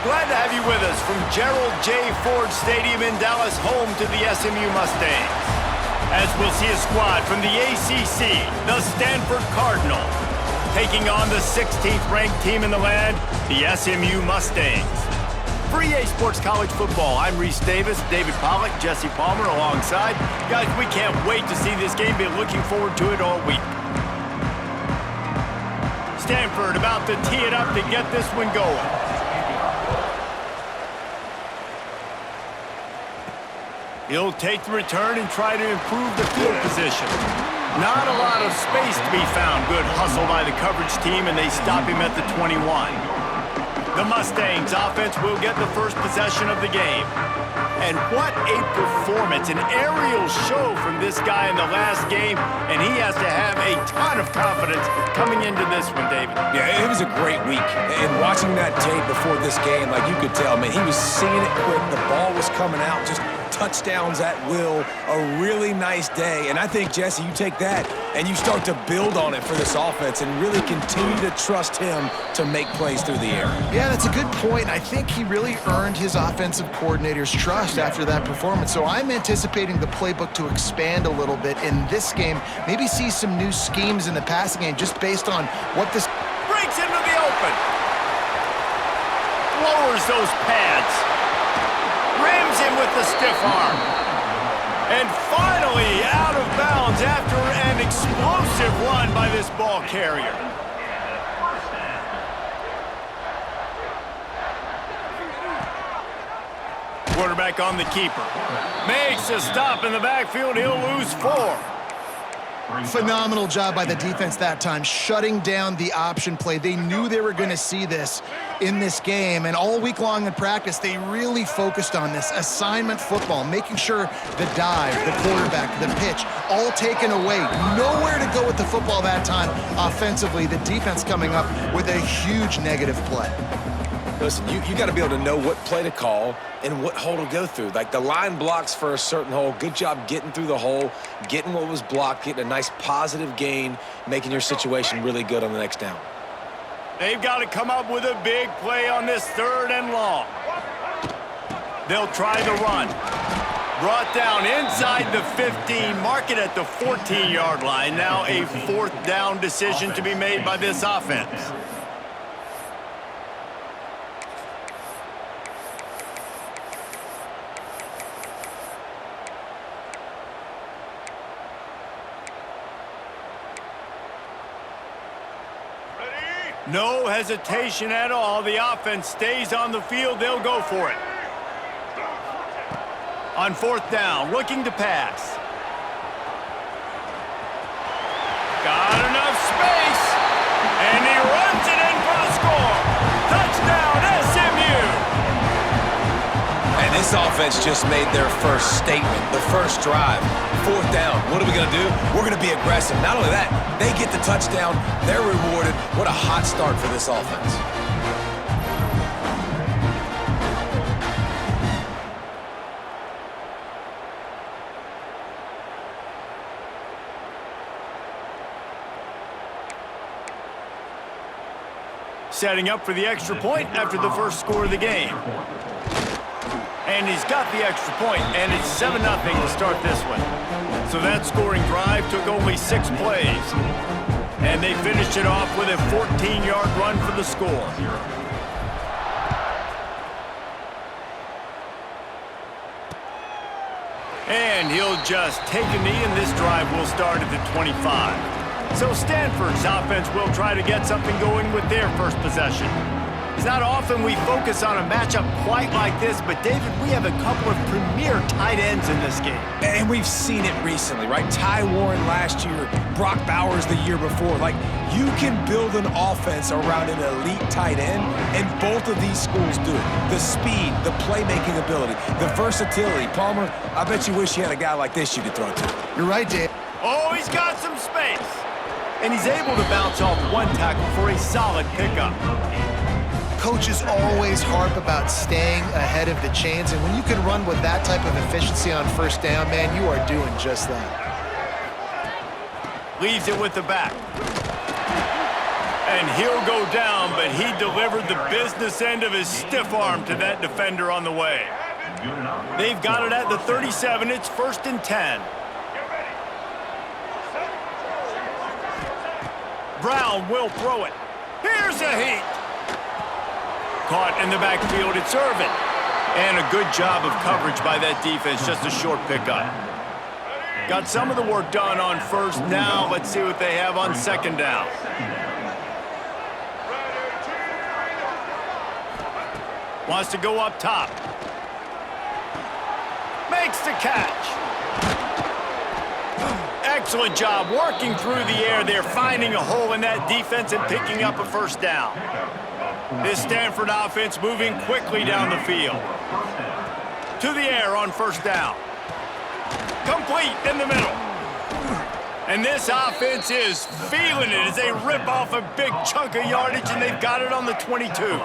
Glad to have you with us from Gerald J. Ford Stadium in Dallas, home to the SMU Mustangs. As we'll see a squad from the ACC, the Stanford Cardinal, taking on the 16th ranked team in the land, the SMU Mustangs. For EA Sports College Football, I'm Reese Davis, David Pollack, Jesse Palmer alongside. Guys, we can't wait to see this game. Been looking forward to it all week. Stanford about to tee it up to get this one going. He'll take the return and try to improve the field position. Not a lot of space to be found. Good hustle by the coverage team, and they stop him at the 21. The Mustangs offense will get the first possession of the game. And what a performance, an aerial show from this guy in the last game, and he has to have a ton of confidence coming into this one, David. Yeah, it was a great week. And watching that tape before this game, like you could tell, man, he was seeing it quick. The ball was coming out, just touchdowns at will, a really nice day. And I think, Jesse, you take that and you start to build on it for this offense and really continue to trust him to make plays through the air. Yeah, that's a good point. I think he really earned his offensive coordinator's trust after that performance. So I'm anticipating the playbook to expand a little bit in this game, maybe see some new schemes in the passing game just based on what this... Breaks into the open. Lowers those pads. Rims him with the stiff arm. And finally out of bounds after an explosive run by this ball carrier. Quarterback on the keeper. Makes a stop in the backfield. He'll lose 4. Phenomenal job by the defense that time, shutting down the option play. They knew they were going to see this in this game, and all week long in practice, they really focused on this assignment football, making sure the dive, the quarterback, the pitch, all taken away. Nowhere to go with the football that time offensively. The defense coming up with a huge negative play. Listen, you got to be able to know what play to call and what hole to go through. Like the line blocks for a certain hole. Good job getting through the hole, getting what was blocked, getting a nice positive gain, making your situation really good on the next down. They've got to come up with a big play on this 3rd and long. They'll try the run. Brought down inside the 15, mark it at the 14-yard line. Now a 4th down decision to be made by this offense. No hesitation at all. The offense stays on the field. They'll go for it. On 4th down, looking to pass. Got enough space, and he runs it in for the score. Touchdown, SMU! And this offense just made their first statement, the first drive. 4th down. What are we going to do? We're going to be aggressive. Not only that, they get the touchdown. They're rewarded. What a hot start for this offense. Setting up for the extra point after the first score of the game. And he's got the extra point, and it's 7-0 to start this one. So that scoring drive took only 6 plays. And they finished it off with a 14-yard run for the score. And he'll just take a knee, and this drive will start at the 25. So Stanford's offense will try to get something going with their first possession. It's not often we focus on a matchup quite like this, but David, we have a couple of premier tight ends in this game. And we've seen it recently, right? Ty Warren last year, Brock Bowers the year before. Like, you can build an offense around an elite tight end, and both of these schools do it. The speed, the playmaking ability, the versatility. Palmer, I bet you wish you had a guy like this you could throw to. You're right, Dave. Oh, he's got some space. And he's able to bounce off one tackle for a solid pickup. Coaches always harp about staying ahead of the chains, and when you can run with that type of efficiency on 1st down, man, you are doing just that. Leaves it with the back. And he'll go down, but he delivered the business end of his stiff arm to that defender on the way. They've got it at the 37. It's 1st and 10. Brown will throw it. Here's a heat. Caught in the backfield. It's Irvin. And a good job of coverage by that defense. Just a short pickup. Got some of the work done on 1st. Now let's see what they have on 2nd down. Wants to go up top. Makes the catch. Excellent job working through the air there, finding a hole in that defense and picking up a 1st down. This Stanford offense moving quickly down the field. To the air on 1st down. Complete in the middle. And this offense is feeling it as they rip off a big chunk of yardage, and they've got it on the 22.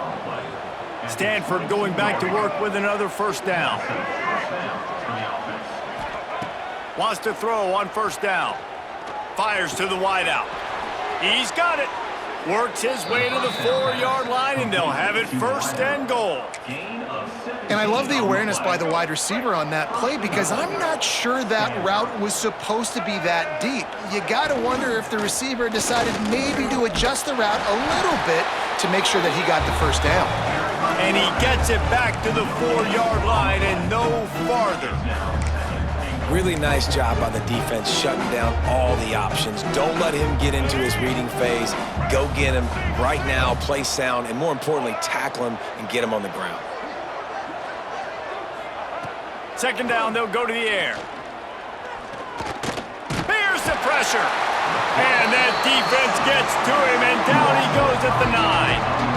Stanford going back to work with another 1st down. Wants to throw on 1st down. Fires to the wideout. He's got it. Works his way to the 4-yard line, and they'll have it 1st and goal. And I love the awareness by the wide receiver on that play because I'm not sure that route was supposed to be that deep. You got to wonder if the receiver decided maybe to adjust the route a little bit to make sure that he got the 1st down. And he gets it back to the 4-yard line and no farther. Really nice job by the defense shutting down all the options. Don't let him get into his reading phase. Go get him right now, play sound, and more importantly, tackle him and get him on the ground. 2nd down, they'll go to the air. Here's the pressure. And that defense gets to him, and down he goes at the 9.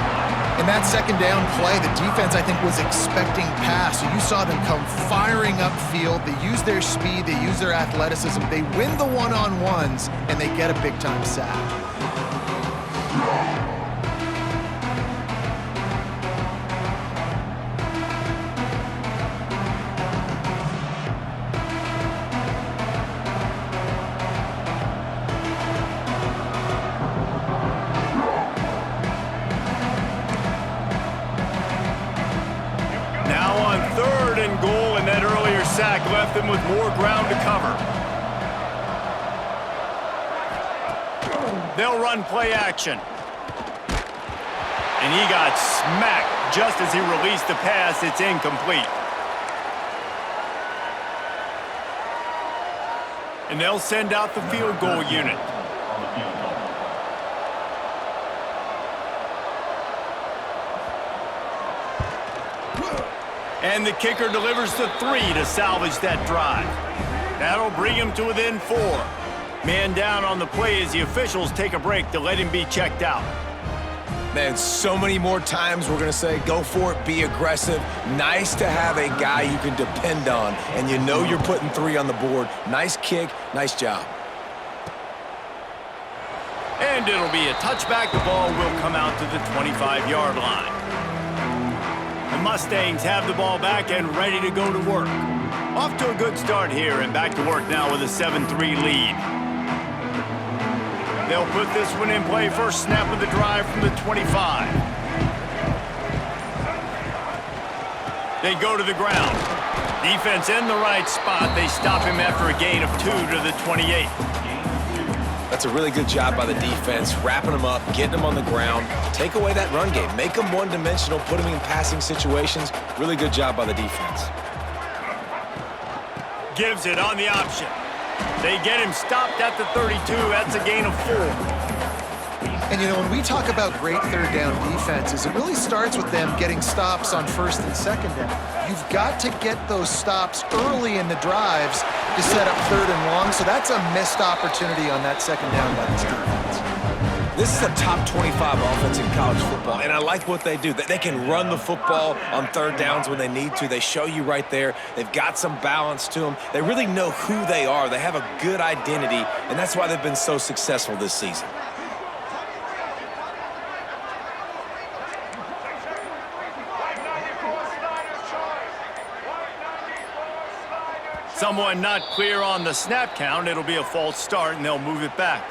In that 2nd down play, the defense, I think, was expecting pass. So you saw them come firing upfield. They use their speed. They use their athleticism. They win the one-on-ones, and they get a big-time sack. Sack left them with more ground to cover. They'll run play action. And he got smacked just as he released the pass. It's incomplete. And they'll send out the field goal unit. And the kicker delivers the 3 to salvage that drive. That'll bring him to within 4. Man down on the play as the officials take a break to let him be checked out. Man, so many more times we're going to say, go for it, be aggressive. Nice to have a guy you can depend on, and you know you're putting 3 on the board. Nice kick, nice job. And it'll be a touchback. The ball will come out to the 25-yard line. The Mustangs have the ball back and ready to go to work. Off to a good start here and back to work now with a 7-3 lead. They'll put this one in play. First snap of the drive from the 25. They go to the ground. Defense in the right spot. They stop him after a gain of 2 to the 28. That's a really good job by the defense, wrapping them up, getting them on the ground. Take away that run game. Make them one-dimensional, put them in passing situations. Really good job by the defense. Gives it on the option. They get him stopped at the 32. That's a gain of 4. And, you know, when we talk about great 3rd down defenses, it really starts with them getting stops on 1st and 2nd down. You've got to get those stops early in the drives to set up 3rd and long, so that's a missed opportunity on that 2nd down by this defense. This is a top 25 offense in college football, and I like what they do. They can run the football on 3rd downs when they need to. They show you right there. They've got some balance to them. They really know who they are. They have a good identity, and that's why they've been so successful this season. Someone not clear on the snap count. It'll be a false start, and they'll move it back.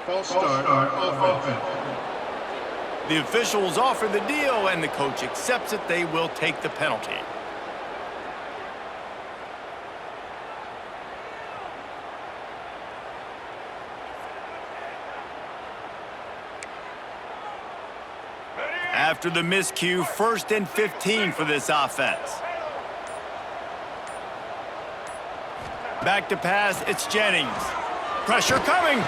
False start offense. The officials offer the deal, and the coach accepts it. They will take the penalty. After the miscue, 1st and 15 for this offense. Back to pass, it's Jennings. Pressure coming.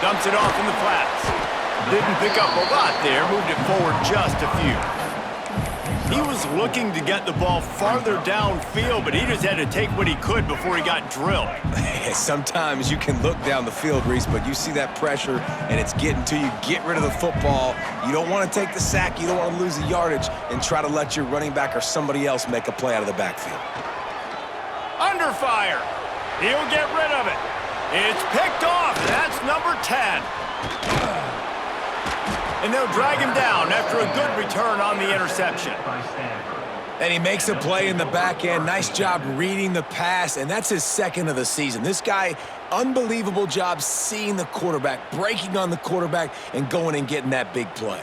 Dumps it off in the flats. Didn't pick up a lot there, moved it forward just a few. He was looking to get the ball farther downfield, but he just had to take what he could before he got drilled. Sometimes you can look down the field, Reese, but you see that pressure and it's getting to you. Get rid of the football. You don't want to take the sack. You don't want to lose the yardage and try to let your running back or somebody else make a play out of the backfield. Under fire. He'll get rid of it. It's picked off. That's number 10. And they'll drag him down after a good return on the interception. And he makes a play in the back end. Nice job reading the pass, and that's his 2nd of the season. This guy, unbelievable job seeing the quarterback, breaking on the quarterback, and going and getting that big play.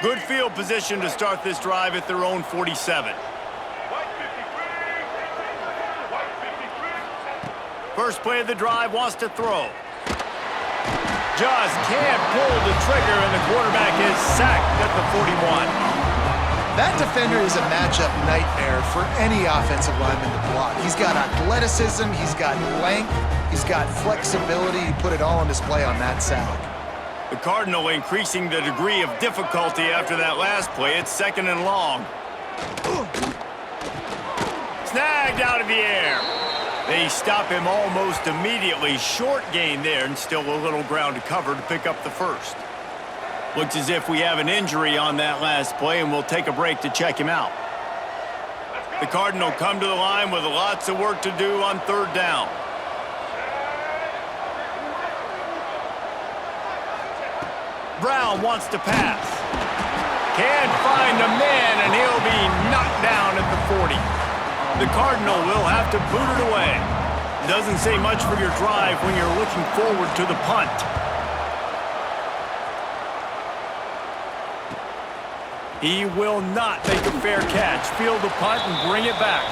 Good field position to start this drive at their own 47. First play of the drive, wants to throw. Just can't pull the trigger, and the quarterback is sacked at the 41. That defender is a matchup nightmare for any offensive lineman to block. He's got athleticism, he's got length, he's got flexibility. He put it all on display on that sack. The Cardinal increasing the degree of difficulty after that last play. It's 2nd and long. Snagged out of the air. They stop him almost immediately. Short gain there, and still a little ground to cover to pick up the first. Looks as if we have an injury on that last play, and we'll take a break to check him out. The Cardinal come to the line with lots of work to do on 3rd down. Brown wants to pass. Can't find a man, and he'll be knocked down at the 40. The Cardinal will have to boot it away. Doesn't say much for your drive when you're looking forward to the punt. He will not make a fair catch. Field the punt and bring it back.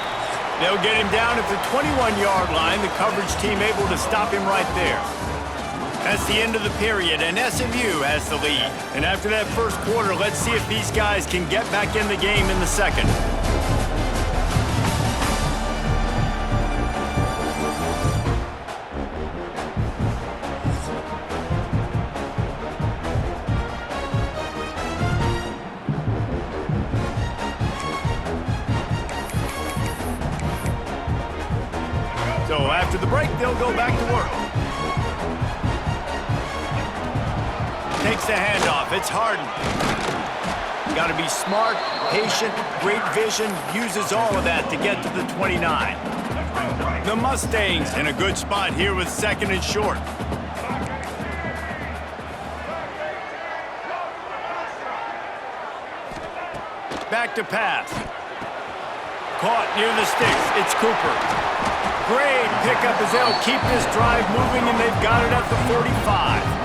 They'll get him down at the 21-yard line. The coverage team able to stop him right there. That's the end of the period, and SMU has the lead. And after that first quarter, let's see if these guys can get back in the game in the second. So after the break, they'll go back to work. Takes the handoff. It's Harden. Got to be smart, patient, great vision. Uses all of that to get to the 29. The Mustangs in a good spot here with 2nd and short. Back to pass. Caught near the sticks. It's Cooper. Great pickup as they'll keep this drive moving, and they've got it at the 45.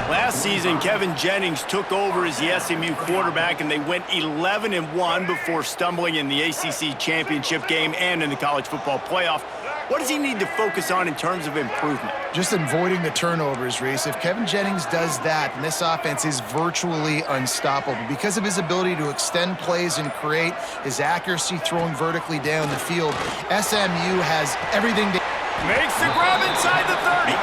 Last season, Kevin Jennings took over as the SMU quarterback, and they went 11-1 before stumbling in the ACC championship game and in the college football playoff. What does he need to focus on in terms of improvement? Just avoiding the turnovers, Reese. If Kevin Jennings does that, then this offense is virtually unstoppable because of his ability to extend plays and create, his accuracy throwing vertically down the field. SMU has everything to... Makes the grab inside the 30.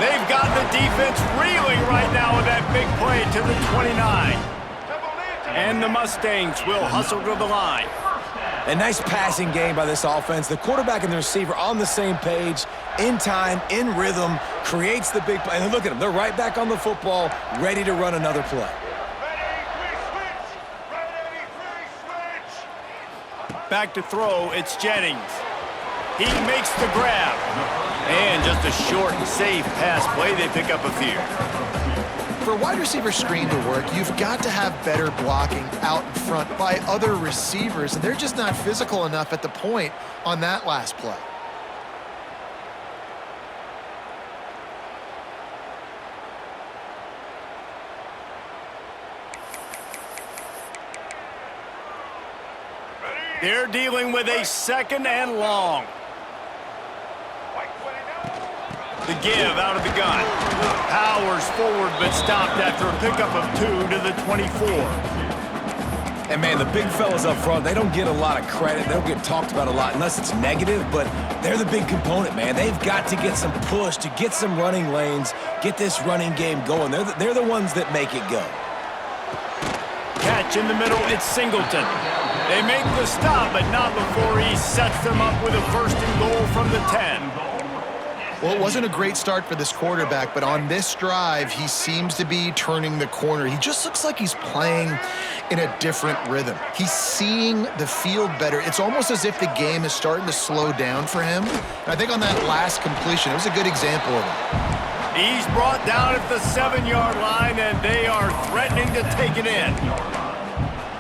They've got the defense reeling right now with that big play to the 29. And the Mustangs will hustle to the line. A nice passing game by this offense. The quarterback and the receiver on the same page, in time, in rhythm, creates the big play. And look at them. They're right back on the football, ready to run another play. Back to throw, it's Jennings. He makes the grab. And just a short and safe pass play, they pick up a few. For a wide receiver screen to work, you've got to have better blocking out in front by other receivers, and they're just not physical enough at the point on that last play. They're dealing with a 2nd and long. The give out of the gun. Powers forward, but stopped after a pickup of 2 to the 24. And, man, the big fellas up front, they don't get a lot of credit. They don't get talked about a lot unless it's negative, but they're the big component, man. They've got to get some push, to get some running lanes, get this running game going. They're the ones that make it go. Catch in the middle, it's Singleton. They make the stop, but not before he sets them up with a 1st and goal from the 10. Well, it wasn't a great start for this quarterback, but on this drive, he seems to be turning the corner. He just looks like he's playing in a different rhythm. He's seeing the field better. It's almost as if the game is starting to slow down for him. And I think on that last completion, it was a good example of it. He's brought down at the 7-yard line, and they are threatening to take it in.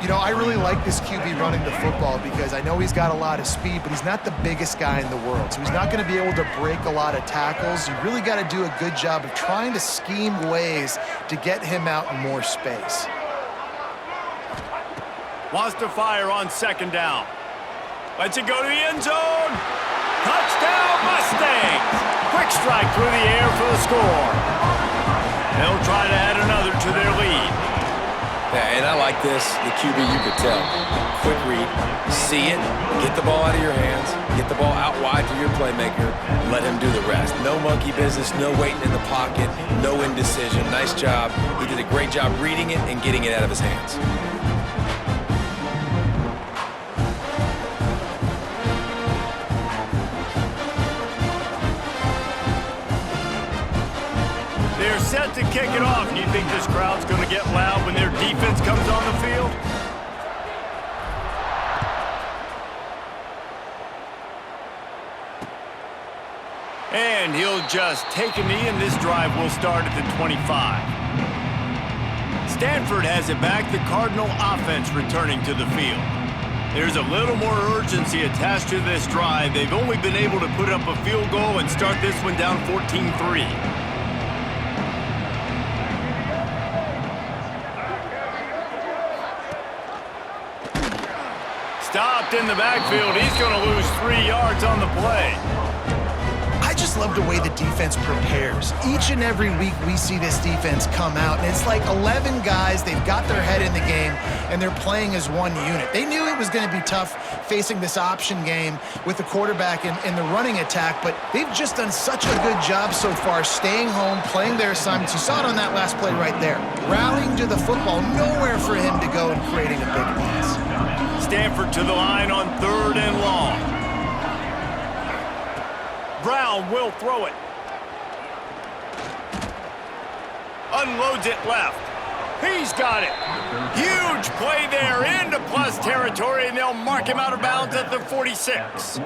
You know, I really like this QB running the football because I know he's got a lot of speed, but he's not the biggest guy in the world. So he's not going to be able to break a lot of tackles. You really got to do a good job of trying to scheme ways to get him out in more space. Wants to fire on 2nd down. Lets it go to the end zone. Touchdown, Mustangs! Quick strike through the air for the score. They'll try to add another to their lead. Yeah, and I like this. The QB, you could tell. Quick read, see it, get the ball out of your hands, get the ball out wide to your playmaker, let him do the rest. No monkey business, no waiting in the pocket, no indecision. Nice job. He did a great job reading it and getting it out of his hands. They're set to kick it off. Do you think this crowd's going to get loud when their defense comes on the field? And he'll just take a knee, and this drive will start at the 25. Stanford has it back. The Cardinal offense returning to the field. There's a little more urgency attached to this drive. They've only been able to put up a field goal and start this one down 14-3. Stopped in the backfield. He's going to lose 3 yards on the play. I just love the way the defense prepares. Each and every week we see this defense come out, and it's like 11 guys. They've got their head in the game, and they're playing as one unit. They knew it was going to be tough facing this option game with the quarterback in the running attack, but they've just done such a good job so far staying home, playing their assignments. You saw it on that last play right there. Rallying to the football, nowhere for him to go and creating a big pass. Stanford to the line on 3rd and long. Brown will throw it. Unloads it left. He's got it. Huge play there into plus territory, and they'll mark him out of bounds at the 46.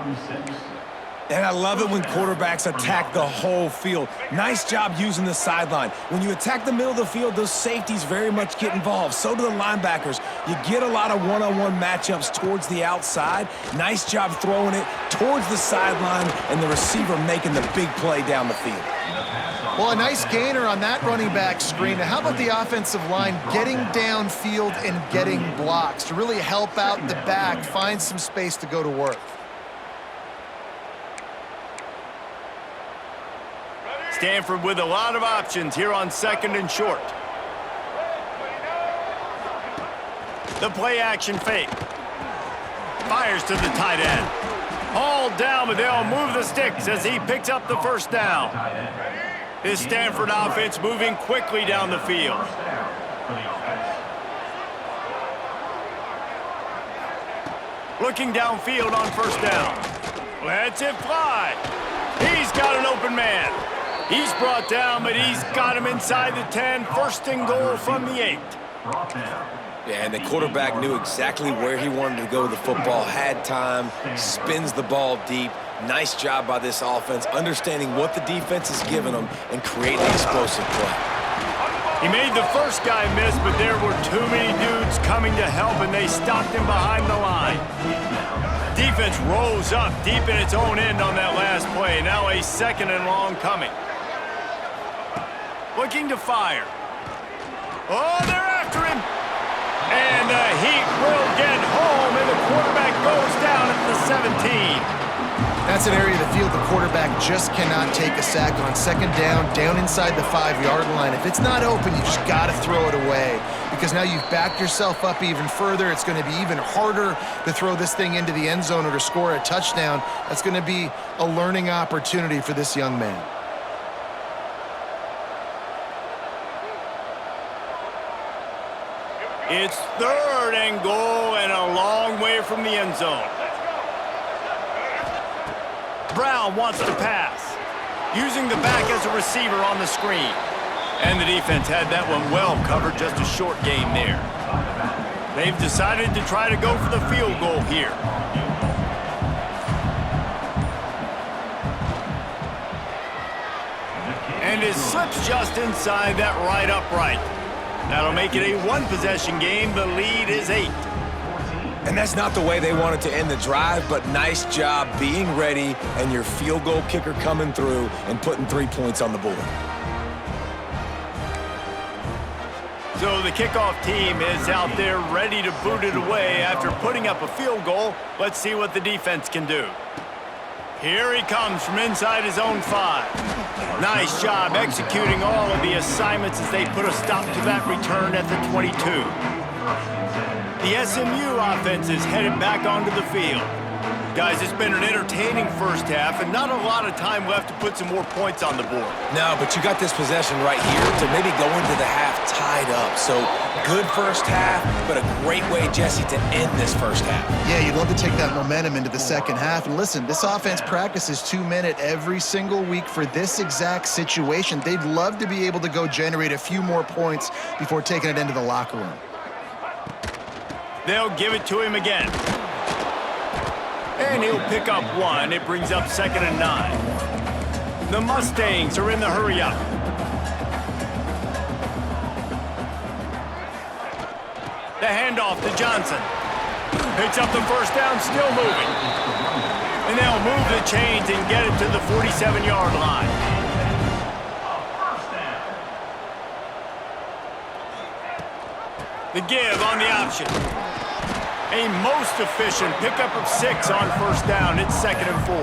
And I love it when quarterbacks attack the whole field. Nice job using the sideline. When you attack the middle of the field, those safeties very much get involved. So do the linebackers. You get a lot of one-on-one matchups towards the outside. Nice job throwing it towards the sideline, and the receiver making the big play down the field. Well, a nice gainer on that running back screen. Now, how about the offensive line getting downfield and getting blocks to really help out the back, find some space to go to work? Stanford with a lot of options here on 2nd and short. The play action fake. Fires to the tight end. Hauled down, but they'll move the sticks as he picks up the 1st down. This Stanford offense moving quickly down the field. Looking downfield on 1st down. Lets it fly. He's got an open man. He's brought down, but he's got him inside the 10. 1st and goal from the 8. Yeah, and the quarterback knew exactly where he wanted to go with the football, had time, spins the ball deep. Nice job by this offense, understanding what the defense is giving them and creating an explosive play. He made the first guy miss, but there were too many dudes coming to help, and they stopped him behind the line. Defense rose up deep in its own end on that last play. Now a 2nd and long coming. Looking to fire. Oh, they're after him. And the Heat will get home, and the quarterback goes down at the 17. That's an area of the field the quarterback just cannot take a sack on. 2nd down, down inside the 5-yard line. If it's not open, you just got to throw it away because now you've backed yourself up even further. It's going to be even harder to throw this thing into the end zone or to score a touchdown. That's going to be a learning opportunity for this young man. It's 3rd and goal and a long way from the end zone. Brown wants to pass, using the back as a receiver on the screen. And the defense had that one well covered, just a short game there. They've decided to try to go for the field goal here. And it slips just inside that right upright. That'll make it a 1-possession game. The lead is 8. And that's not the way they wanted to end the drive, but nice job being ready and your field goal kicker coming through and putting 3 points on the board. So the kickoff team is out there ready to boot it away after putting up a field goal. Let's see what the defense can do. Here he comes from inside his own 5. Nice job executing all of the assignments as they put a stop to that return at the 22. The SMU offense is headed back onto the field. Guys, it's been an entertaining first half and not a lot of time left to put some more points on the board. No, but you got this possession right here to maybe go into the half tied up. So good first half, but a great way, Jesse, to end this first half. Yeah, you'd love to take that momentum into the second half. And listen, this offense practices 2-minute every single week for this exact situation. They'd love to be able to go generate a few more points before taking it into the locker room. They'll give it to him again. And he'll pick up 1. It brings up 2nd and 9. The Mustangs are in the hurry-up. The handoff to Johnson. Picks up the first down, still moving. And they'll move the chains and get it to the 47-yard line. The give on the option. A most efficient pickup of 6 on first down. It's 2nd and 4.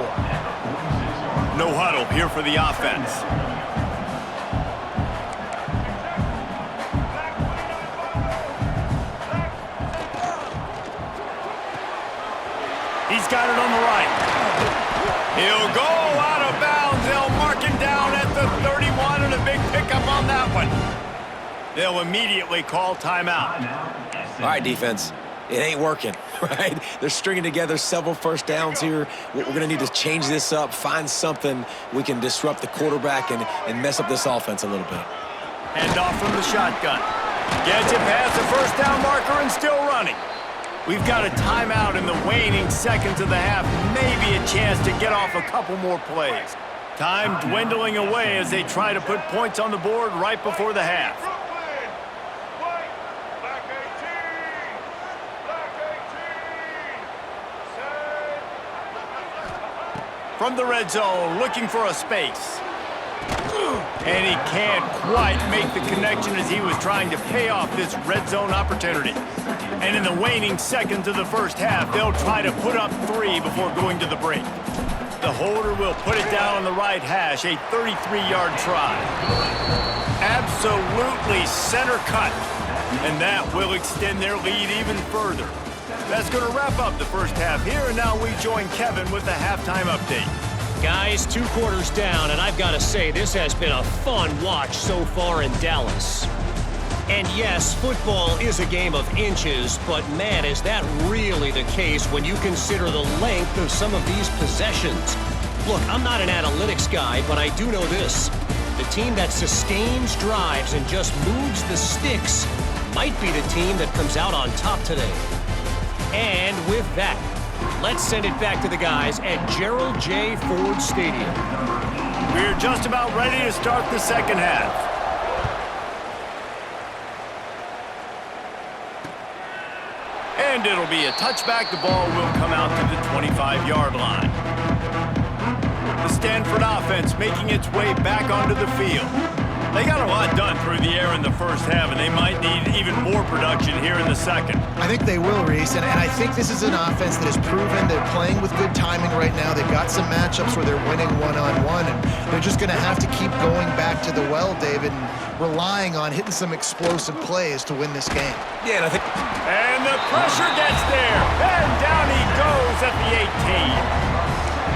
No huddle here for the offense. He's got it on the right. He'll go out of bounds. They'll mark him down at the 31 and a big pickup on that one. They'll immediately call timeout. All right, defense. It ain't working, right? They're stringing together several first downs here. We're going to need to change this up, find something we can disrupt the quarterback and mess up this offense a little bit. Hand off from the shotgun. Gets it past the first down marker and still running. We've got a timeout in the waning seconds of the half. Maybe a chance to get off a couple more plays. Time dwindling away as they try to put points on the board right before the half. From the red zone, looking for a space. And he can't quite make the connection as he was trying to pay off this red zone opportunity. And in the waning seconds of the first half, they'll try to put up 3 before going to the break. The holder will put it down on the right hash, a 33-yard try. Absolutely center cut. And that will extend their lead even further. That's going to wrap up the first half here, and now we join Kevin with the halftime update. Guys, 2 quarters down, and I've got to say, this has been a fun watch so far in Dallas. And yes, football is a game of inches, but man, is that really the case when you consider the length of some of these possessions. Look, I'm not an analytics guy, but I do know this. The team that sustains drives and just moves the sticks might be the team that comes out on top today. And with that, Let's send it back to the guys at Gerald J. Ford Stadium. We're just about ready to start the second half. And it'll be a touchback. The ball will come out to the 25-yard line. The Stanford offense making its way back onto the field. They got a lot done through the air in the first half, and they might need even more production here in the second. I think they will, Reese, and I think this is an offense that has proven they're playing with good timing right now. They've got some matchups where they're winning one-on-one, and they're just going to have to keep going back to the well, David, and relying on hitting some explosive plays to win this game. Yeah, and I think... And the pressure gets there, and down he goes at the 18.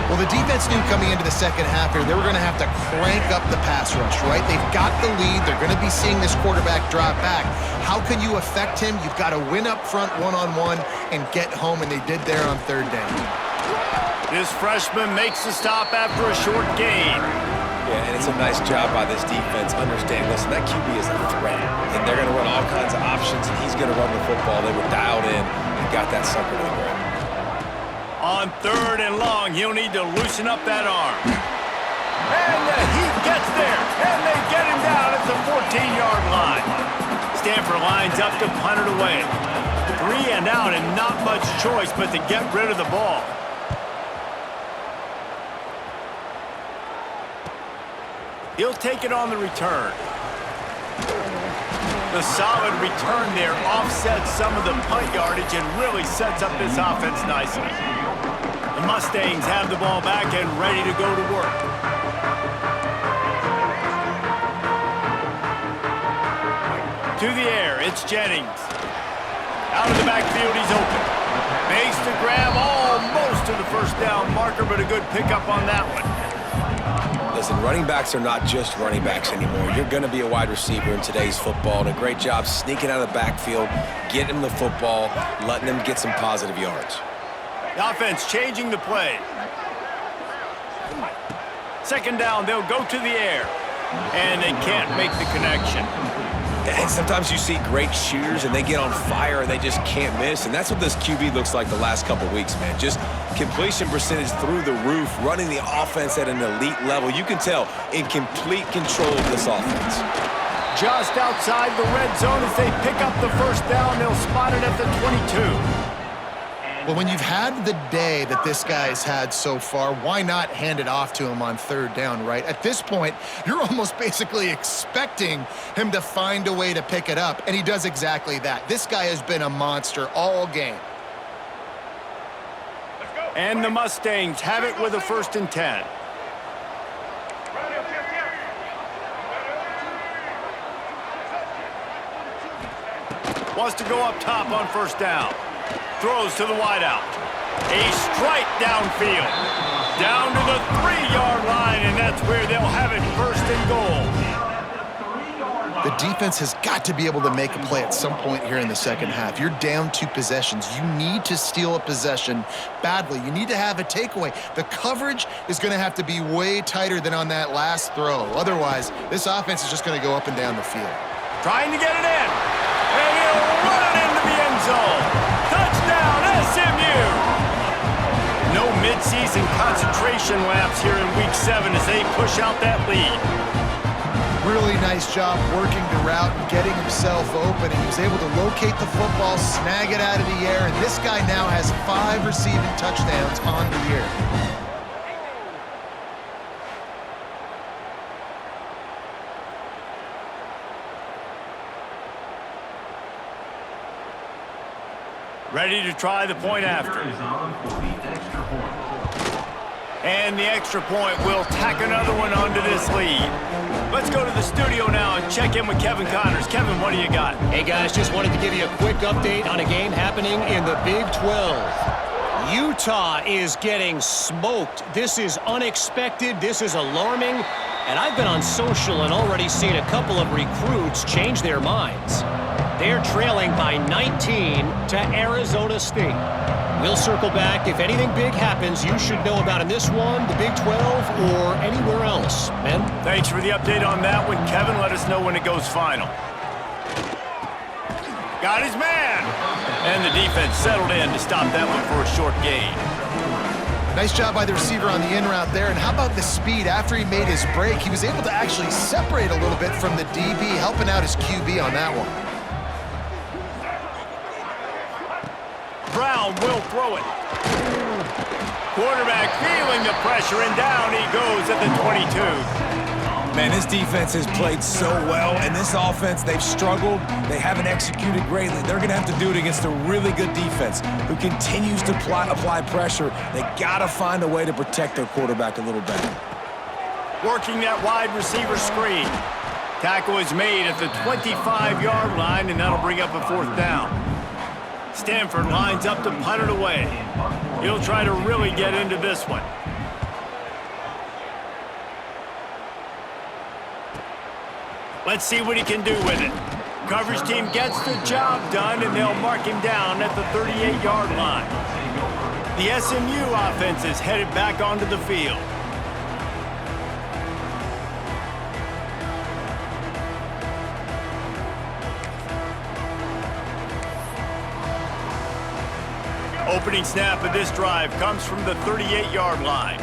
Well, the defense knew coming into the second half here, they were going to have to crank up the pass rush, right? They've got the lead. They're going to be seeing this quarterback drop back. How can you affect him? You've got to win up front one-on-one and get home, and they did there on third down. This freshman makes the stop after a short gain. Yeah, and it's a nice job by this defense. Understand, listen, that QB is a threat, and they're going to run all kinds of options, and he's going to run the football. They were dialed in and got that sucker to the ground. On third and long, he'll need to loosen up that arm. And the heat gets there, and they get him down at the 14-yard line. Stanford lines up to punt it away. 3 and out, and not much choice but to get rid of the ball. He'll take it on the return. The solid return there offsets some of the punt yardage and really sets up this offense nicely. The Mustangs have the ball back and ready to go to work. To the air, it's Jennings. Out of the backfield, he's open. Makes the grab almost to the first down marker, but a good pickup on that one. Listen, running backs are not just running backs anymore. You're going to be a wide receiver in today's football, and a great job sneaking out of the backfield, getting them the football, letting them get some positive yards. The offense changing the play. Second down, they'll go to the air, and they can't make the connection. And sometimes you see great shooters, and they get on fire, and they just can't miss. And that's what this QB looks like the last couple weeks, man. Just completion percentage through the roof, running the offense at an elite level. You can tell in complete control of this offense. Just outside the red zone as they pick up the first down, they'll spot it at the 22. Well, when you've had the day that this guy's had so far, why not hand it off to him on third down, right? At this point, you're almost basically expecting him to find a way to pick it up, and he does exactly that. This guy has been a monster all game. And the Mustangs have it with a 1st and 10. Wants to go up top on first down. Throws to the wideout. A strike downfield. Down to the 3-yard line, and that's where they'll have it 1st and goal. The defense has got to be able to make a play at some point here in the second half. You're down 2 possessions. You need to steal a possession badly. You need to have a takeaway. The coverage is going to have to be way tighter than on that last throw. Otherwise, this offense is just going to go up and down the field. Trying to get it in. And he'll run it into the end zone. Touchdown, SMU! No midseason concentration laps here in Week 7 as they push out that lead. Really nice job working the route and getting himself open. And he was able to locate the football, snag it out of the air, and this guy now has 5 receiving touchdowns on the year. Ready to try the point after. And the extra point will tack another one onto this lead. Let's go to the studio now and check in with Kevin Connors. Kevin, what do you got? Hey, guys, just wanted to give you a quick update on a game happening in the Big 12. Utah is getting smoked. This is unexpected. This is alarming. And I've been on social and already seen a couple of recruits change their minds. They're trailing by 19 to Arizona State. We'll circle back. If anything big happens, you should know about in this one, the Big 12, or anywhere else. Ben? Thanks for the update on that one, Kevin. Let us know when it goes final. Got his man. And the defense settled in to stop that one for a short gain. Nice job by the receiver on the in route there. And how about the speed? After he made his break, he was able to actually separate a little bit from the DB, helping out his QB on that one. Brown will throw it. Quarterback feeling the pressure, and down he goes at the 22. Man, this defense has played so well, and this offense, they've struggled. They haven't executed greatly. They're going to have to do it against a really good defense who continues to apply pressure. They got to find a way to protect their quarterback a little better. Working that wide receiver screen. Tackle is made at the 25-yard line, and that'll bring up a 4th down. Stanford lines up to punt it away. He'll try to really get into this one. Let's see what he can do with it. Coverage team gets the job done, and they'll mark him down at the 38-yard line. The SMU offense is headed back onto the field. Opening snap of this drive comes from the 38-yard line.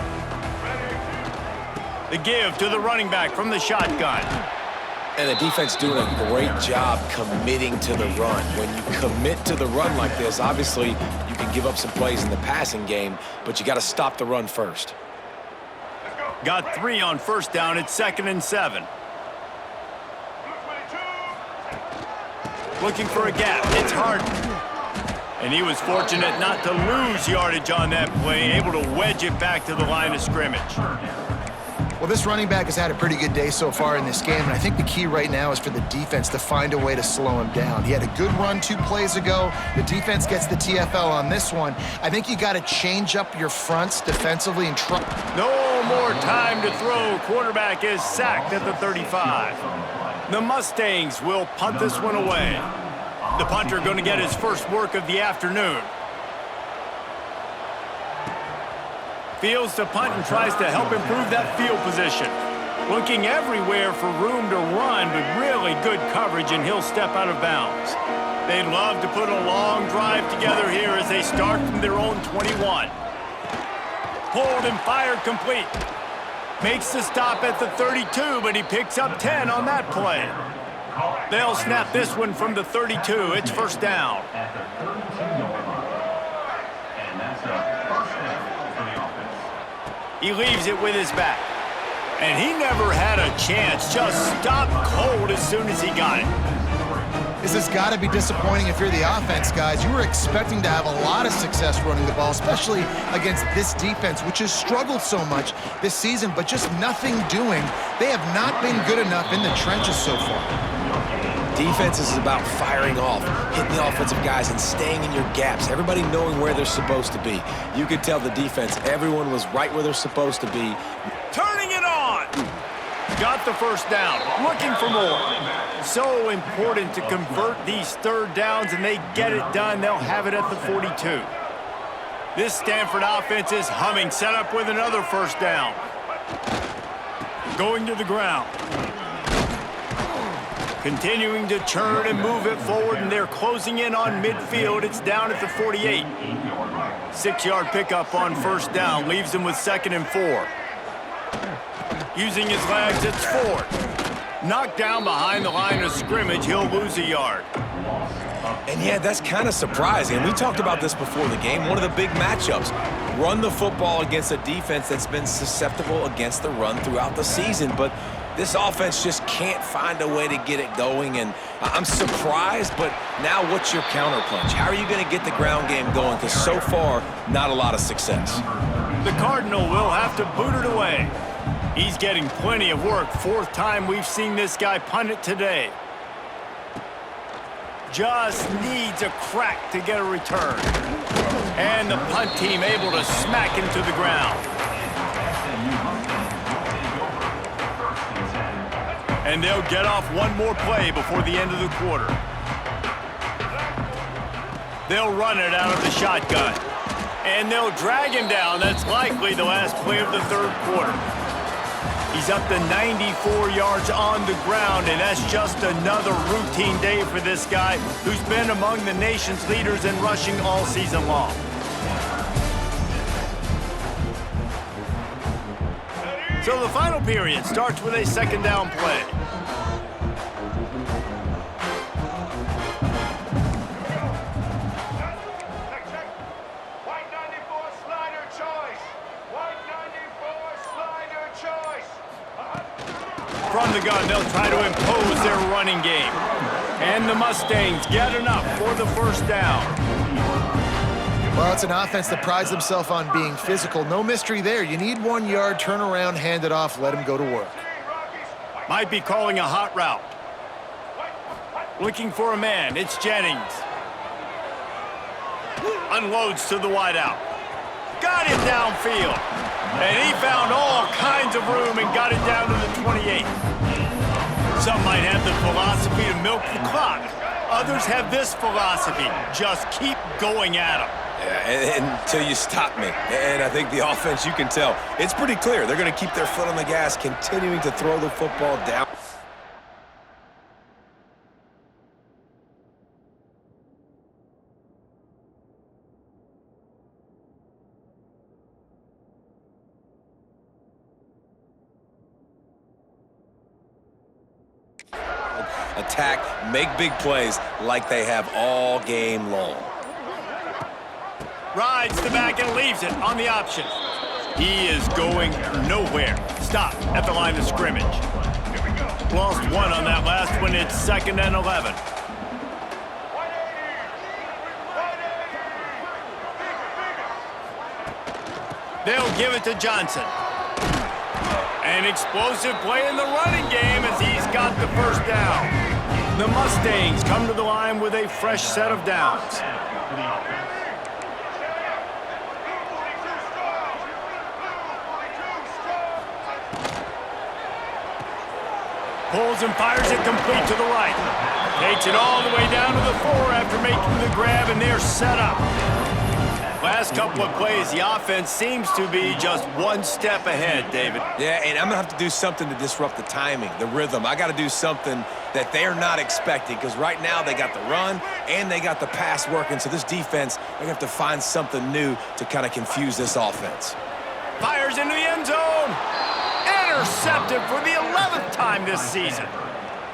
The give to the running back from the shotgun. And the defense doing a great job committing to the run. When you commit to the run like this, obviously you can give up some plays in the passing game, but you got to stop the run first. Got 3 on 1st down. It's 2nd and 7. Looking for a gap. It's Harden. And he was fortunate not to lose yardage on that play, able to wedge it back to the line of scrimmage. Well, this running back has had a pretty good day so far in this game, and I think the key right now is for the defense to find a way to slow him down. He had a good run 2 plays ago. The defense gets the TFL on this one. I think you got to change up your fronts defensively and try. No more time to throw. Quarterback is sacked at the 35. The Mustangs will punt this one away. The punter going to get his first work of the afternoon. Fields to punt and tries to help improve that field position. Looking everywhere for room to run, but really good coverage, and he'll step out of bounds. They'd love to put a long drive together here as they start from their own 21. Pulled and fired complete. Makes the stop at the 32, but he picks up 10 on that play. They'll snap this one from the 32. It's 1st down. He leaves it with his back. And he never had a chance. Just stopped cold as soon as he got it. This has got to be disappointing if you're the offense, guys. You were expecting to have a lot of success running the ball, especially against this defense, which has struggled so much this season, but just nothing doing. They have not been good enough in the trenches so far. Defense is about firing off, hitting the offensive guys, and staying in your gaps. Everybody knowing where they're supposed to be. You could tell the defense, everyone was right where they're supposed to be. Turning it on! Got the 1st down, looking for more. So important to convert these 3rd downs, and they get it done. They'll have it at the 42. This Stanford offense is humming, set up with another 1st down. Going to the ground. Continuing to churn and move it forward, and they're closing in on midfield. It's down at the 48. 6-yard pickup on 1st down, leaves them with 2nd and 4. Using his legs, it's 4th. Knocked down behind the line of scrimmage, he'll lose a yard. And yeah, that's kind of surprising. We talked about this before the game. One of the big matchups. Run the football against a defense that's been susceptible against the run throughout the season, but this offense just can't find a way to get it going, and I'm surprised, but now what's your counterpunch? How are you going to get the ground game going? Because so far, not a lot of success. The Cardinal will have to boot it away. He's getting plenty of work. 4th time we've seen this guy punt it today. Just needs a crack to get a return. And the punt team able to smack him to the ground. And they'll get off one more play before the end of the quarter. They'll run it out of the shotgun. And they'll drag him down. That's likely the last play of the 3rd quarter. He's up to 94 yards on the ground, and that's just another routine day for this guy who's been among the nation's leaders in rushing all season long. So the final period starts with a second down play. From the gun, they'll try to impose their running game. And the Mustangs get enough for the first down. Well, it's an offense that prides themselves on being physical. No mystery there. You need 1 yard, turn around, hand it off, let him go to work. Might be calling a hot route. Looking for a man, it's Jennings. Unloads to the wideout. Got it downfield. And he found all kinds of room and got it down to the 28. Some might have the philosophy to milk the clock. Others have this philosophy, just keep going at them. Yeah, until you stop me. And I think the offense, you can tell, it's pretty clear. They're going to keep their foot on the gas, continuing to throw the football down. Attack, make big plays like they have all game long. Rides the back and leaves it on the option. He is going nowhere. Stop at the line of scrimmage. Lost one on that last one. It's 2nd and 11. They'll give it to Johnson. An explosive play in the running game as he's got the first down. The Mustangs come to the line with a fresh set of downs. Pulls and fires it complete to the right. Takes it all the way down to the 4 after making the grab, and they're set up. Last couple of plays, the offense seems to be just one step ahead, David. Yeah, and I'm going to have to do something to disrupt the timing, the rhythm. I got to do something that they're not expecting, because right now they got the run and they got the pass working. So this defense, they're going to have to find something new to kind of confuse this offense. Fires into the end zone. Intercepted for the 11th time this season.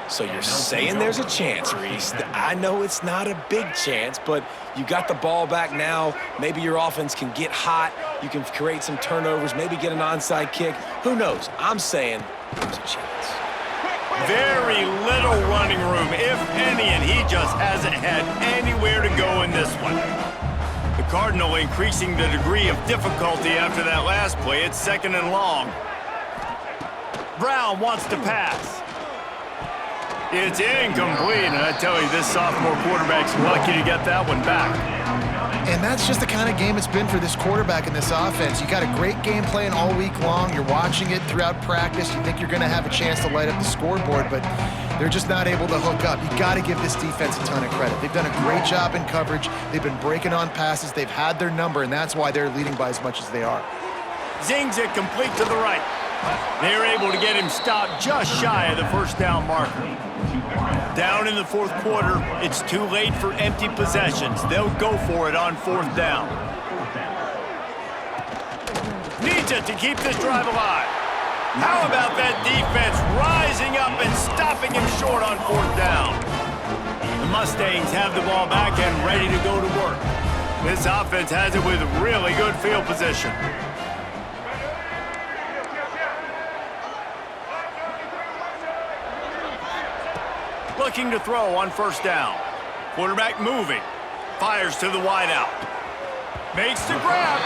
So you're saying there's a chance, Reese. I know it's not a big chance, but you got the ball back now. Maybe your offense can get hot. You can create some turnovers, maybe get an onside kick. Who knows? I'm saying there's a chance. Very little running room, if any, and he just hasn't had anywhere to go in this one. The Cardinal increasing the degree of difficulty after that last play. It's 2nd and long. Brown wants to pass. It's incomplete, and I tell you, this sophomore quarterback's lucky to get that one back. And that's just the kind of game it's been for this quarterback in this offense. You got a great game plan all week long. You're watching it throughout practice. You think you're going to have a chance to light up the scoreboard, but they're just not able to hook up. You got to give this defense a ton of credit. They've done a great job in coverage. They've been breaking on passes. They've had their number, and that's why they're leading by as much as they are. Zings it complete to the right. They're able to get him stopped just shy of the first down marker. Down in the 4th quarter, it's too late for empty possessions. They'll go for it on 4th down. Needs it to keep this drive alive. How about that defense rising up and stopping him short on 4th down? The Mustangs have the ball back and ready to go to work. This offense has it with really good field position. Looking to throw on 1st down. Quarterback moving. Fires to the wideout. Makes the grab.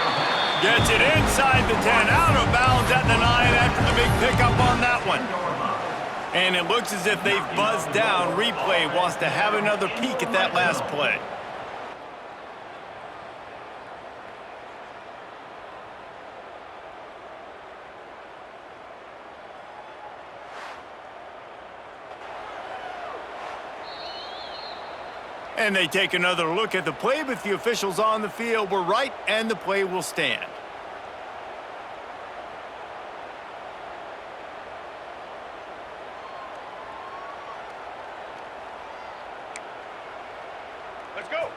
Gets it inside the 10. Out of bounds at the 9 after the big pickup on that one. And it looks as if they've buzzed down. Replay wants to have another peek at that last play. And they take another look at the play, but the officials on the field were right, and the play will stand.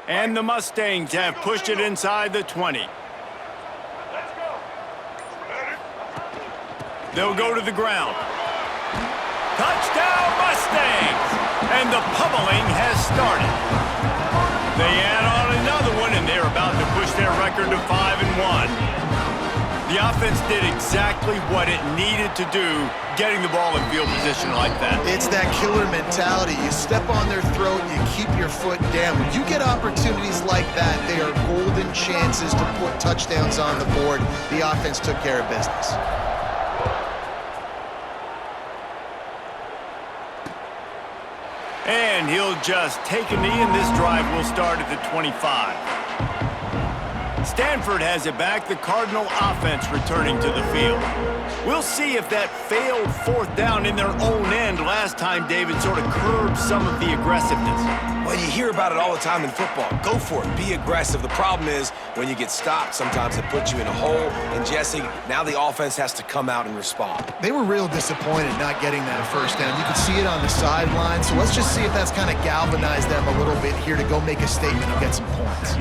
And the Mustangs have pushed it inside the 20. They'll go to the ground. Touchdown, Mustangs! And the pummeling has started. They add on another one, and they're about to push their record to 5-1. The offense did exactly what it needed to do, getting the ball in field position like that. It's that killer mentality. You step on their throat, you keep your foot down. When you get opportunities like that, they are golden chances to put touchdowns on the board. The offense took care of business. And he'll just take a knee, and this drive will start at the 25. Stanford has it back, the Cardinal offense returning to the field. We'll see if that failed fourth down in their own end last time, David, sort of curbed some of the aggressiveness. Well, you hear about it all the time in football. Go for it. Be aggressive. The problem is when you get stopped, sometimes it puts you in a hole. And, Jesse, now the offense has to come out and respond. They were real disappointed not getting that first down. You could see it on the sideline. So let's just see if that's kind of galvanized them a little bit here to go make a statement and get some points.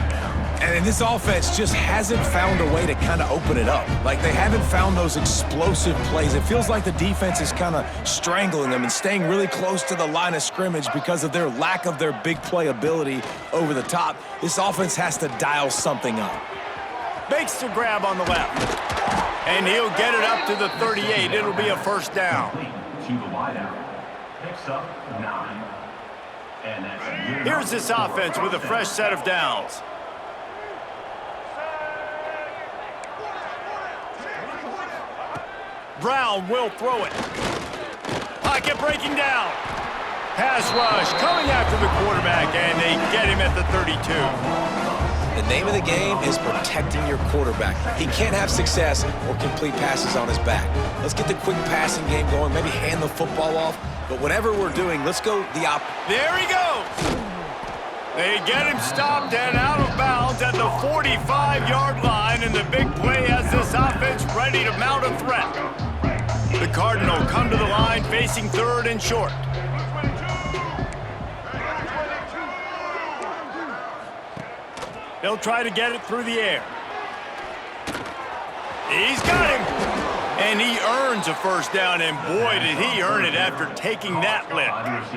And this offense just hasn't found a way to kind of open it up. Like, they haven't found those explosive plays. It feels like the defense is kind of strangling them and staying really close to the line of scrimmage because of their lack of their big play ability over the top. This offense has to dial something up. Makes the grab on the left. And he'll get it up to the 38. It'll be a first down. To the wideout. Picks up 9. And that's Here's this offense with a fresh set of downs. Brown will throw it. Pocket breaking down. Pass rush coming after the quarterback, and they get him at the 32. The name of the game is protecting your quarterback. He can't have success or complete passes on his back. Let's get the quick passing game going, maybe hand the football off. But whatever we're doing, let's go the There he goes. They get him stopped and out of bounds at the 45-yard line, and the big play has this offense ready to mount a threat. The Cardinal come to the line facing third and short. They'll try to get it through the air. He's got him. And he earns a first down, and boy, did he earn it after taking that lift.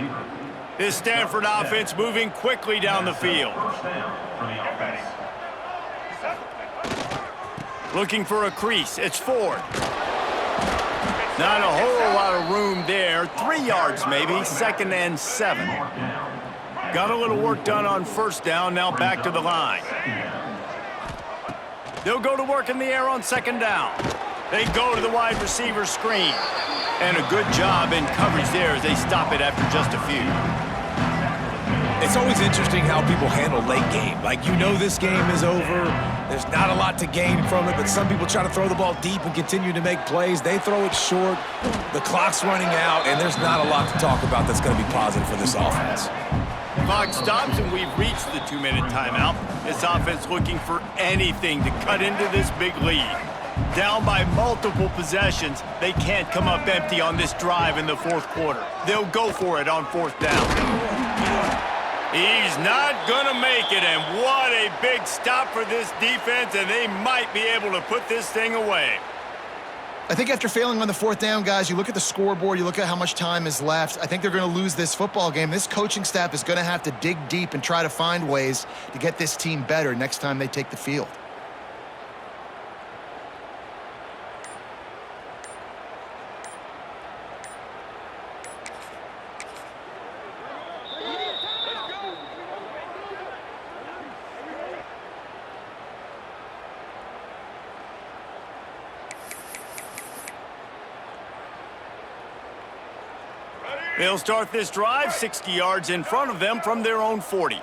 This Stanford offense moving quickly down the field. Looking for a crease. It's Ford. Not a whole lot of room there. 3 yards maybe, 2nd and 7. Got a little work done on first down, now back to the line. They'll go to work in the air on 2nd down. They go to the wide receiver screen. And a good job in coverage there as they stop it after just a few. It's always interesting how people handle late game. Like, you know this game is over. There's not a lot to gain from it, but some people try to throw the ball deep and continue to make plays. They throw it short. The clock's running out, and there's not a lot to talk about that's going to be positive for this offense. Clock stops, and we've reached the 2-minute timeout. This offense looking for anything to cut into this big lead. Down by multiple possessions, they can't come up empty on this drive in the fourth quarter. They'll go for it on 4th down. He's not gonna make it, and what a big stop for this defense, and they might be able to put this thing away. I think after failing on the 4th down, guys, you look at the scoreboard, you look at how much time is left. I think they're going to lose this football game. This coaching staff is going to have to dig deep and try to find ways to get this team better next time they take the field. They'll start this drive 60 yards in front of them from their own 40.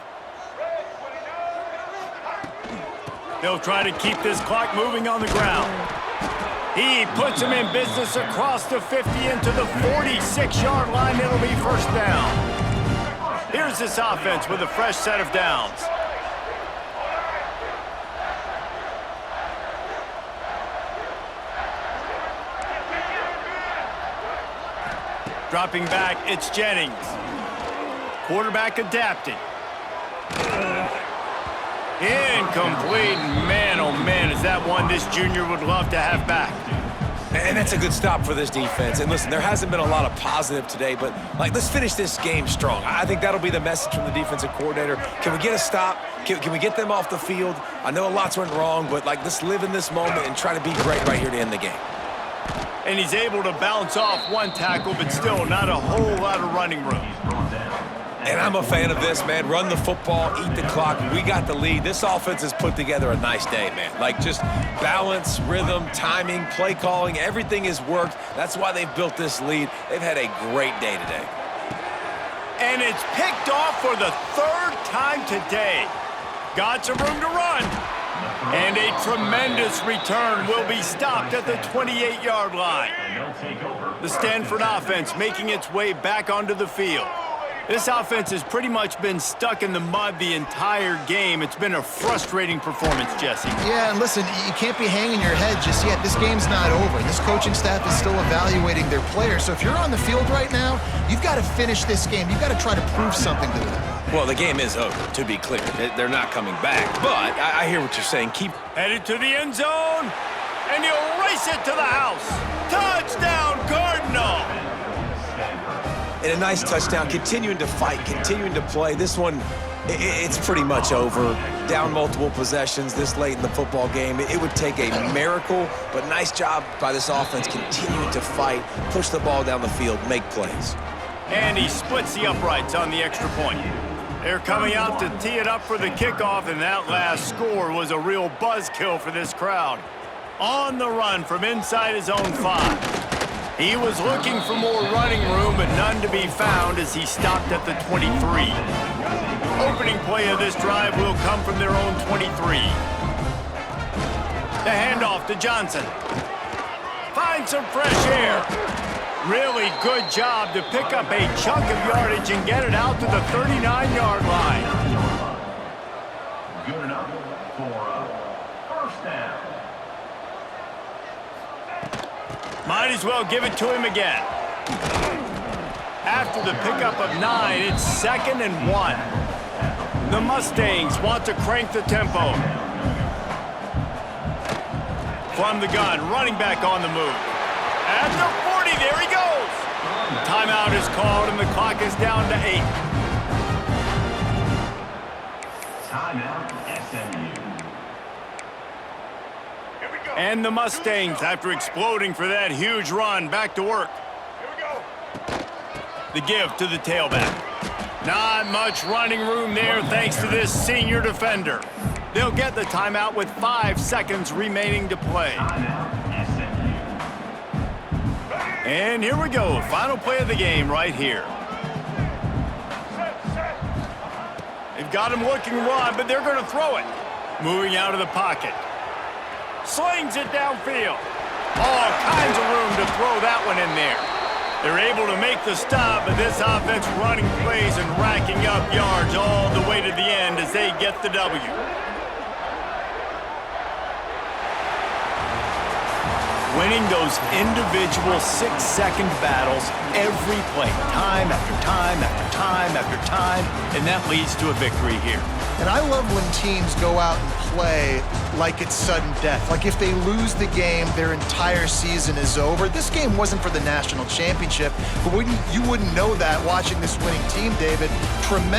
They'll try to keep this clock moving on the ground. He puts them in business across the 50 into the 46-yard line. It'll be first down. Here's this offense with a fresh set of downs. Dropping back, it's Jennings. Quarterback adapting. Incomplete. Man, oh man, is that one this junior would love to have back. And that's a good stop for this defense. And listen, there hasn't been a lot of positive today, but let's finish this game strong. I think that'll be the message from the defensive coordinator. Can we get a stop? Can we get them off the field? I know lots went wrong, but let's live in this moment and try to be great right here to end the game. And he's able to bounce off one tackle, but still not a whole lot of running room. And I'm a fan of this, man. Run the football, eat the clock. We got the lead. This offense has put together a nice day, man. Just balance, rhythm, timing, play calling, everything has worked. That's why they've built this lead. They've had a great day today. And it's picked off for the third time today. Got some room to run. And a tremendous return will be stopped at the 28-yard line. The Stanford offense making its way back onto the field. This offense has pretty much been stuck in the mud the entire game. It's been a frustrating performance, Jesse. Yeah, and listen, you can't be hanging your head just yet. This game's not over. This coaching staff is still evaluating their players. So if you're on the field right now, you've got to finish this game. You've got to try to prove something to them. Well, the game is over, to be clear. They're not coming back. But I hear what you're saying. Keep headed to the end zone, and he'll race it to the house. Touchdown, Cardinal! And a nice touchdown, continuing to fight, continuing to play. This one, it's pretty much over. Down multiple possessions this late in the football game. It would take a miracle, but nice job by this offense continuing to fight, push the ball down the field, make plays. And he splits the uprights on the extra point. They're coming out to tee it up for the kickoff, and that last score was a real buzzkill for this crowd. On the run from inside his own 5. He was looking for more running room, but none to be found as he stopped at the 23. Opening play of this drive will come from their own 23. The handoff to Johnson. Find some fresh air. Really good job to pick up a chunk of yardage and get it out to the 39-yard line. Good enough for a first down. Might as well give it to him again. After the pickup of 9, it's 2nd and 1. The Mustangs want to crank the tempo. From the gun, running back on the move. At the 40, there he goes. Timeout is called, and the clock is down to 8. Timeout, SMU. And the Mustangs, after exploding for that huge run, back to work. Here we go. The give to the tailback. Not much running room there thanks to this senior defender. They'll get the timeout with 5 seconds remaining to play. And here we go. Final play of the game right here. They've got him looking run, but they're going to throw it. Moving out of the pocket. Slings it downfield. All kinds of room to throw that one in there. They're able to make the stop, but this offense running plays and racking up yards all the way to the end as they get the W. Winning those individual 6-second battles every play, time after time after time after time, and that leads to a victory here. And I love when teams go out and play like it's sudden death. Like if they lose the game, their entire season is over. This game wasn't for the national championship, but you wouldn't know that watching this winning team, David. Tremendous.